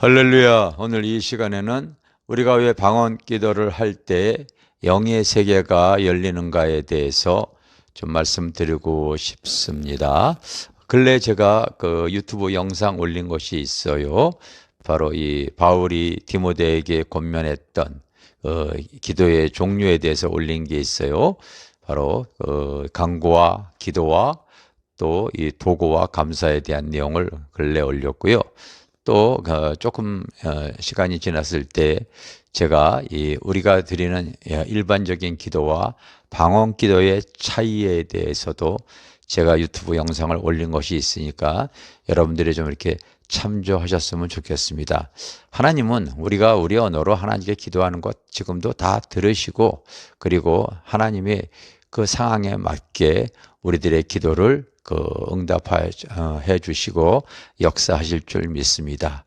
할렐루야. 오늘 이 시간에는 우리가 왜 방언 기도를 할 때 영의 세계가 열리는가에 대해서 좀 말씀드리고 싶습니다. 근래 제가 그 유튜브 영상 올린 것이 있어요. 바로 이 바울이 디모데에게 권면했던 기도의 종류에 대해서 올린 게 있어요. 바로 간구와 기도와 또 이 도구와 감사에 대한 내용을 근래 올렸고요. 또 조금 시간이 지났을 때 제가 우리가 드리는 일반적인 기도와 방언 기도의 차이에 대해서도 제가 유튜브 영상을 올린 것이 있으니까 여러분들이 좀 이렇게 참조하셨으면 좋겠습니다. 하나님은 우리가 우리 언어로 하나님께 기도하는 것 지금도 다 들으시고, 그리고 하나님의 그 상황에 맞게 우리들의 기도를 응답해 주시고 역사하실 줄 믿습니다.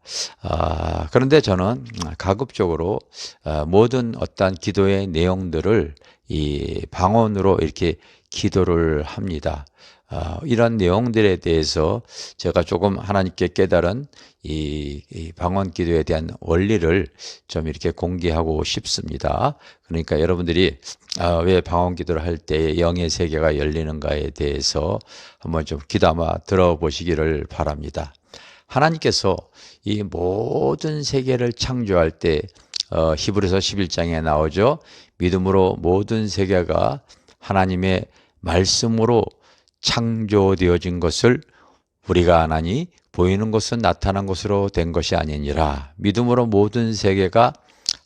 그런데 저는 가급적으로 모든 어떤 기도의 내용들을 이 방언으로 이렇게 기도를 합니다. 이런 내용들에 대해서 제가 조금 하나님께 깨달은 이 방언 기도에 대한 원리를 좀 이렇게 공개하고 싶습니다. 그러니까 여러분들이 왜 방언 기도를 할 때 영의 세계가 열리는가에 대해서 한번 좀 귀담아 들어보시기를 바랍니다. 하나님께서 이 모든 세계를 창조할 때 히브리서 11장에 나오죠. 믿음으로 모든 세계가 하나님의 말씀으로 창조되어진 것을 우리가 아나니 보이는 것은 나타난 것으로 된 것이 아니니라. 믿음으로 모든 세계가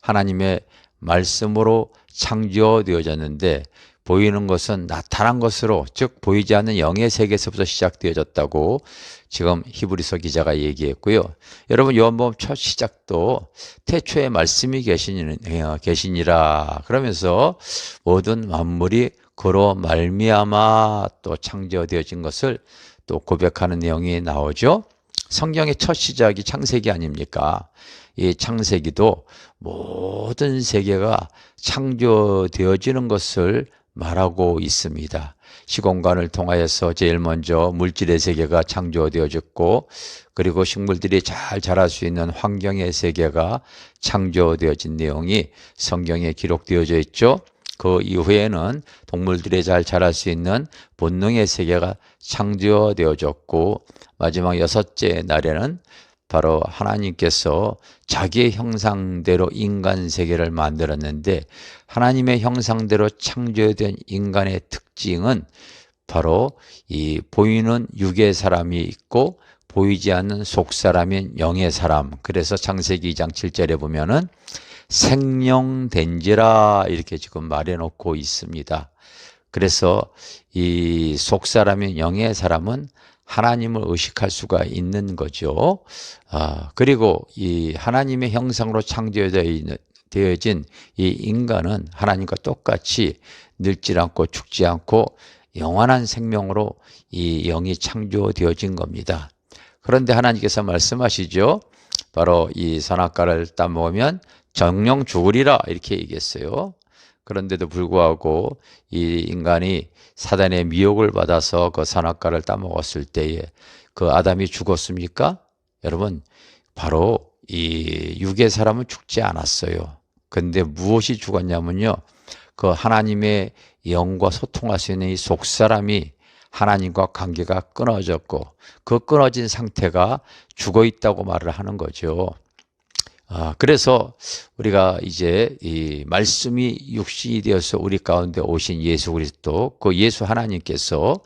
하나님의 말씀으로 창조되어졌는데 보이는 것은 나타난 것으로, 즉 보이지 않는 영의 세계에서부터 시작되어졌다고 지금 히브리서 기자가 얘기했고요. 여러분 요한복음 첫 시작도 태초에 말씀이 계시니라 그러면서 모든 만물이 그로 말미암아 또 창조되어진 것을 또 고백하는 내용이 나오죠. 성경의 첫 시작이 창세기 아닙니까? 이 창세기도 모든 세계가 창조되어지는 것을 말하고 있습니다. 시공간을 통하여서 제일 먼저 물질의 세계가 창조되어졌고, 그리고 식물들이 잘 자랄 수 있는 환경의 세계가 창조되어진 내용이 성경에 기록되어져 있죠. 그 이후에는 동물들이 잘 자랄 수 있는 본능의 세계가 창조되어졌고, 마지막 여섯째 날에는 바로 하나님께서 자기의 형상대로 인간 세계를 만들었는데, 하나님의 형상대로 창조된 인간의 특징은 바로 이 보이는 육의 사람이 있고 보이지 않는 속사람인 영의 사람. 그래서 창세기 2장 7절에 보면은 생명된지라 이렇게 지금 말해놓고 있습니다. 그래서 이 속사람인 영의 사람은 하나님을 의식할 수가 있는 거죠. 그리고 이 하나님의 형상으로 창조되어진 이 인간은 하나님과 똑같이 늙지 않고 죽지 않고 영원한 생명으로 이 영이 창조되어진 겁니다. 그런데 하나님께서 말씀하시죠. 바로 이 선악과를 따먹으면 정령 죽으리라 이렇게 얘기했어요. 그런데도 불구하고 이 인간이 사단의 미혹을 받아서 그 선악과를 따먹었을 때에 그 아담이 죽었습니까? 여러분, 바로 이 육의 사람은 죽지 않았어요. 근데 무엇이 죽었냐면요, 그 하나님의 영과 소통할 수 있는 이 속사람이 하나님과 관계가 끊어졌고, 그 끊어진 상태가 죽어 있다고 말을 하는 거죠. 그래서 우리가 이제 이 말씀이 육신이 되어서 우리 가운데 오신 예수 그리스도, 그 예수 하나님께서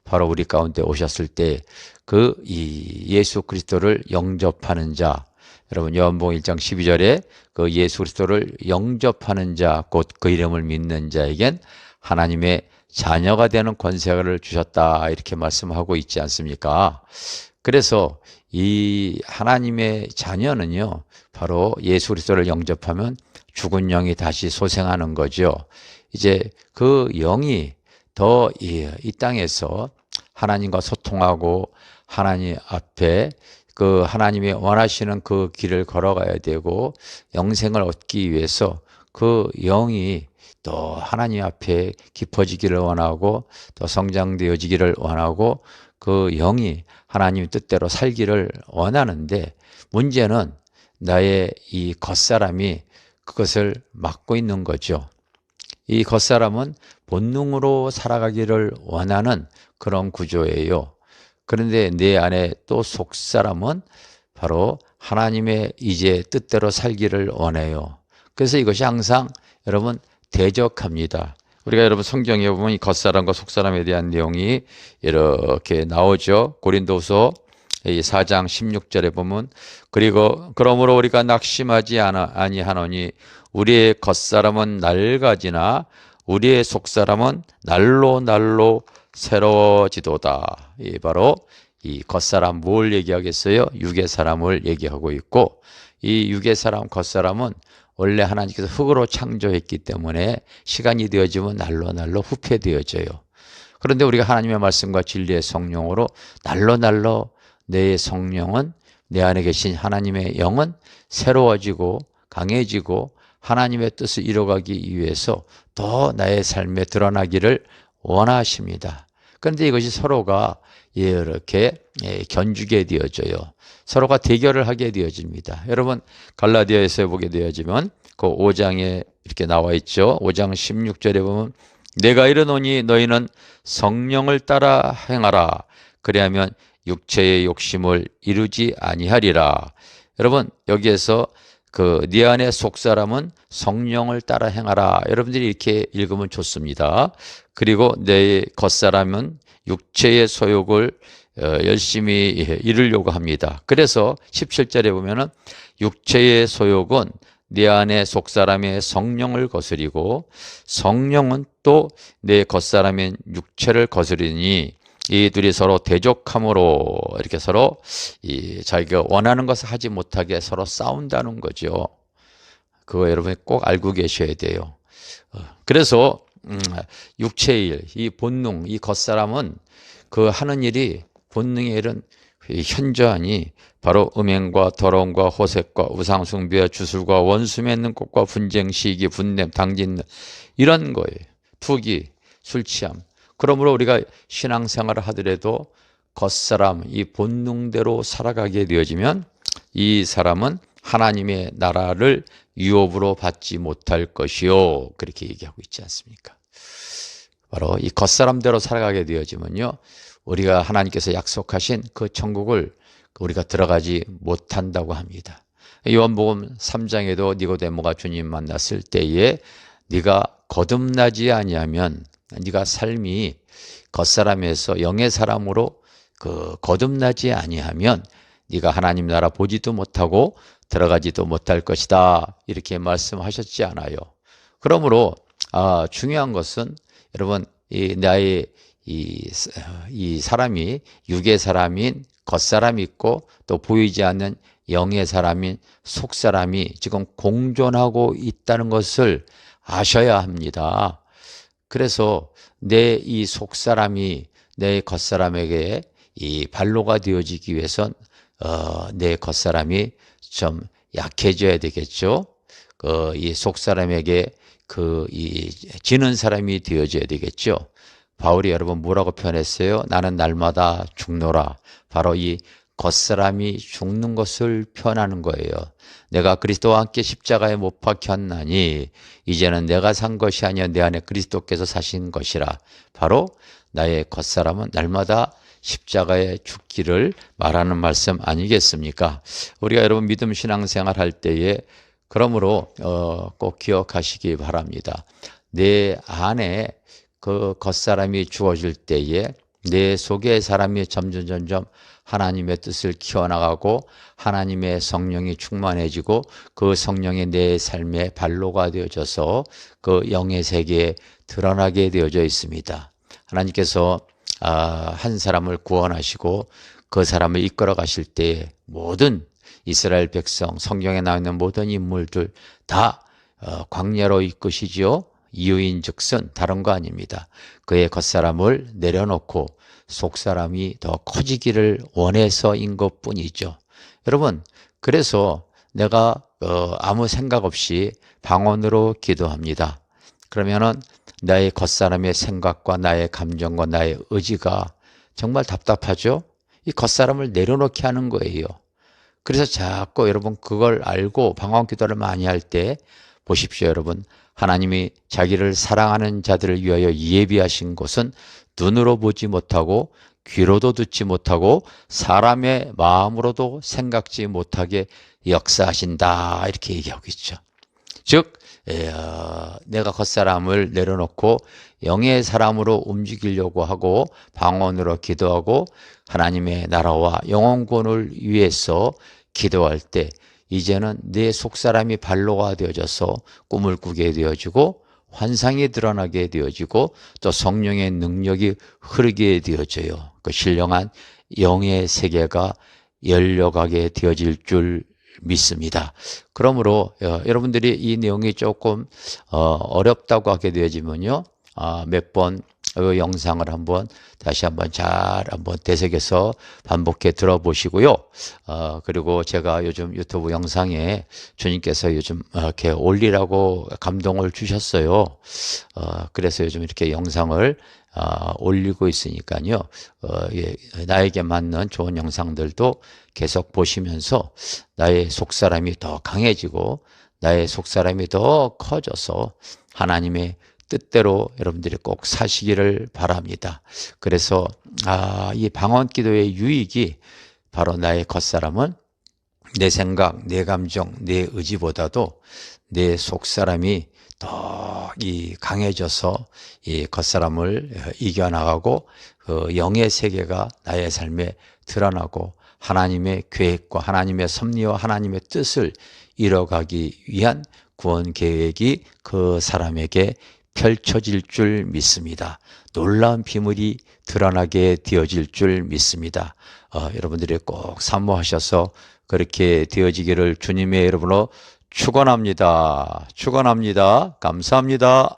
바로 우리 가운데 오셨을 때 그 이 예수 그리스도를 영접하는 자, 여러분 요한복음 1장 12절에 그 예수 그리스도를 영접하는 자, 곧 그 이름을 믿는 자에겐 하나님의 자녀가 되는 권세를 주셨다 이렇게 말씀하고 있지 않습니까? 그래서 이 하나님의 자녀는요, 바로 예수 그리스도를 영접하면 죽은 영이 다시 소생하는 거죠. 이제 그 영이 더 이 땅에서 하나님과 소통하고 하나님 앞에 그 하나님이 원하시는 그 길을 걸어가야 되고, 영생을 얻기 위해서 그 영이 또 하나님 앞에 깊어지기를 원하고 또 성장되어지기를 원하고 그 영이 하나님 뜻대로 살기를 원하는데, 문제는 나의 이 겉사람이 그것을 막고 있는 거죠. 이 겉사람은 본능으로 살아가기를 원하는 그런 구조예요. 그런데 내 안에 또 속사람은 바로 하나님의 이제 뜻대로 살기를 원해요. 그래서 이것이 항상 여러분 대적합니다. 우리가 여러분 성경에 보면 이 겉사람과 속사람에 대한 내용이 이렇게 나오죠. 고린도서 4장 16절에 보면 그러므로 우리가 낙심하지 아니하노니 우리의 겉사람은 낡아지나 우리의 속사람은 날로 새로워지도다. 이 바로 이 겉사람 뭘 얘기하겠어요? 육의 사람을 얘기하고 있고, 이 육의 사람 겉사람은 원래 하나님께서 흙으로 창조했기 때문에 시간이 되어지면 날로 후패되어져요. 그런데 우리가 하나님의 말씀과 진리의 성령으로 날로 내 성령은, 내 안에 계신 하나님의 영은 새로워지고 강해지고 하나님의 뜻을 이뤄가기 위해서 더 나의 삶에 드러나기를 원하십니다. 그런데 이것이 서로가 이렇게 견주게 되어져요. 서로가 대결을 하게 되어집니다. 여러분 갈라디아에서 보게 되어지면 그 5장에 이렇게 나와 있죠. 5장 16절에 보면 내가 이르노니 너희는 성령을 따라 행하라. 그리하면 육체의 욕심을 이루지 아니하리라. 여러분 여기에서 네 안의 속사람은 성령을 따라 행하라. 여러분들이 이렇게 읽으면 좋습니다. 그리고 내 겉사람은 육체의 소욕을 열심히 이루려고 합니다. 그래서 17절에 보면은 육체의 소욕은 내 안에 속사람의 성령을 거스리고 성령은 또 내 겉사람인 육체를 거스리니 이 둘이 서로 대적함으로 이렇게 서로 자기가 원하는 것을 하지 못하게 서로 싸운다는 거죠. 그거 여러분이 꼭 알고 계셔야 돼요. 그래서 육체의 일, 이 본능, 이 겉사람은 그 하는 일이 본능의 일은 현저하니 바로 음행과 더러움과 호색과 우상숭배와 주술과 원수 맺는 것과 분쟁, 시기, 분냄, 당진 이런 거예요. 투기, 술 취함. 그러므로 우리가 신앙생활을 하더라도 겉사람, 이 본능대로 살아가게 되어지면 이 사람은 하나님의 나라를 유업으로 받지 못할 것이요. 그렇게 얘기하고 있지 않습니까? 바로 이 겉사람대로 살아가게 되어지면요, 우리가 하나님께서 약속하신 그 천국을 우리가 들어가지 못한다고 합니다. 요한복음 3장에도 니고데모가 주님 만났을 때에 네가 거듭나지 아니하면, 네가 삶이 겉사람에서 영의 사람으로 거듭나지 아니하면 네가 하나님 나라 보지도 못하고 들어가지도 못할 것이다. 이렇게 말씀하셨지 않아요. 그러므로 중요한 것은 여러분 나의 이 사람이 육의 사람인 겉사람이 있고 또 보이지 않는 영의 사람인 속사람이 지금 공존하고 있다는 것을 아셔야 합니다. 그래서 내 이 속사람이 내 겉사람에게 이 발로가 되어지기 위해선 내 겉사람이 좀 약해져야 되겠죠. 이 속사람에게 이 지는 사람이 되어져야 되겠죠. 바울이 여러분 뭐라고 표현했어요? 나는 날마다 죽노라. 바로 이 겉사람이 죽는 것을 표현하는 거예요. 내가 그리스도와 함께 십자가에 못 박혔나니 이제는 내가 산 것이 아니라 내 안에 그리스도께서 사신 것이라. 바로 나의 겉사람은 날마다 십자가에 죽기를 말하는 말씀 아니겠습니까? 우리가 여러분 믿음 신앙생활 할 때에 그러므로 꼭 기억하시기 바랍니다. 내 안에 그 겉사람이 주어질 때에 내 속의 사람이 점점 하나님의 뜻을 키워나가고 하나님의 성령이 충만해지고 그 성령이 내 삶의 발로가 되어져서 그 영의 세계에 드러나게 되어져 있습니다. 하나님께서 한 사람을 구원하시고 그 사람을 이끌어 가실 때 모든 이스라엘 백성, 성경에 나와 있는 모든 인물들 다 광야로 이끄시지요. 이유인 즉슨 다른 거 아닙니다. 그의 겉사람을 내려놓고 속사람이 더 커지기를 원해서인 것뿐이죠. 여러분, 그래서 내가 아무 생각 없이 방언으로 기도합니다. 그러면은 나의 겉사람의 생각과 나의 감정과 나의 의지가 정말 답답하죠? 이 겉사람을 내려놓게 하는 거예요. 그래서 자꾸 여러분 그걸 알고 방언 기도를 많이 할 때 보십시오. 여러분, 하나님이 자기를 사랑하는 자들을 위하여 예비하신 곳은 눈으로 보지 못하고 귀로도 듣지 못하고 사람의 마음으로도 생각지 못하게 역사하신다, 이렇게 얘기하고 있죠. 즉 내가 겉사람을 내려놓고 영의 사람으로 움직이려고 하고 방언으로 기도하고 하나님의 나라와 영혼권을 위해서 기도할 때 이제는 내 속사람이 발로가 되어져서 꿈을 꾸게 되어지고 환상이 드러나게 되어지고 또 성령의 능력이 흐르게 되어져요. 그 신령한 영의 세계가 열려가게 되어질 줄 믿습니다. 그러므로 여러분들이 이 내용이 조금 어렵다고 하게 되어지면요, 몇 번 영상을 다시 한번 잘 되새겨서 반복해 들어보시고요. 그리고 제가 요즘 유튜브 영상에 주님께서 요즘 이렇게 올리라고 감동을 주셨어요. 그래서 요즘 이렇게 영상을 올리고 있으니까요. 나에게 맞는 좋은 영상들도 계속 보시면서 나의 속사람이 더 강해지고 나의 속사람이 더 커져서 하나님의 뜻대로 여러분들이 꼭 사시기를 바랍니다. 그래서 이 방언 기도의 유익이 바로 나의 겉사람은 내 생각, 내 감정, 내 의지보다도 내 속사람이 더 강해져서 이 겉사람을 이겨나가고 그 영의 세계가 나의 삶에 드러나고 하나님의 계획과 하나님의 섭리와 하나님의 뜻을 이뤄가기 위한 구원 계획이 그 사람에게 펼쳐질 줄 믿습니다. 놀라운 비밀이 드러나게 되어질 줄 믿습니다. 여러분들이 꼭 사모하셔서 그렇게 되어지기를 주님의 이름으로 축원합니다. 축원합니다. 감사합니다.